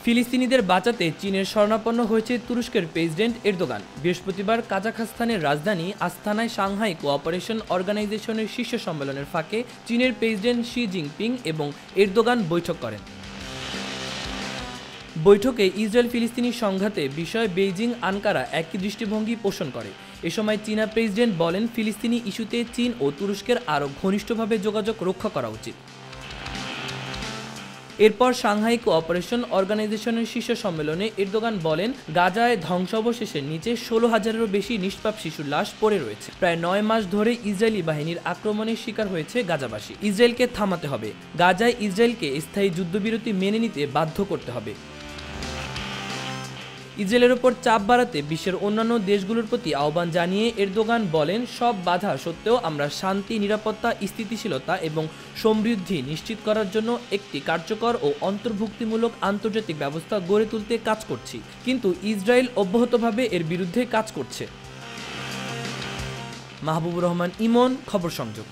ফিলিস্তিনিদের বাঁচাতে চীনের শরণাপন্ন হয়েছে তুরস্কের প্রেসিডেন্ট এরদোগান। বৃহস্পতিবার কাজাখস্তানের রাজধানী আস্তানায় সাংহাই কোঅপারেশন অর্গানাইজেশনের শীর্ষ সম্মেলনের ফাঁকে চীনের প্রেসিডেন্ট শি জিনপিং এবং এরদোগান বৈঠক করেন। বৈঠকে ইসরায়েল ফিলিস্তিনি সংঘাতে বিষয়ে বেইজিং আনকারা একই দৃষ্টিভঙ্গি পোষণ করে। এ সময় চীনা প্রেসিডেন্ট বলেন, ফিলিস্তিনি ইস্যুতে চীন ও তুরস্কের আরও ঘনিষ্ঠভাবে যোগাযোগ রক্ষা করা উচিত। এরপর সাংহাই কোঅপারেশন অর্গানাইজেশনের শীর্ষ সম্মেলনে এরদোগান বলেন, গাজায় ধ্বংসাবশেষের নিচে 16,000-এরও বেশি নিষ্পাপ শিশুর লাশ পড়ে রয়েছে। প্রায় 9 মাস ধরে ইসরায়েলি বাহিনীর আক্রমণের শিকার হয়েছে গাজাবাসী। ইসরায়েলকে থামাতে হবে। গাজায় ইসরায়েলকে স্থায়ী যুদ্ধবিরতি মেনে নিতে বাধ্য করতে হবে। ইসরায়েলের ওপর চাপ বাড়াতে বিশ্বের অন্যান্য দেশগুলোর প্রতি আহ্বান জানিয়ে এরদোগান বলেন, সব বাধা সত্ত্বেও আমরা শান্তি, নিরাপত্তা, স্থিতিশীলতা এবং সমৃদ্ধি নিশ্চিত করার জন্য একটি কার্যকর ও অন্তর্ভুক্তিমূলক আন্তর্জাতিক ব্যবস্থা গড়ে তুলতে কাজ করছি, কিন্তু ইসরায়েল অব্যাহতভাবে এর বিরুদ্ধে কাজ করছে। মাহবুবুর রহমান ইমন, খবর সংযোগ।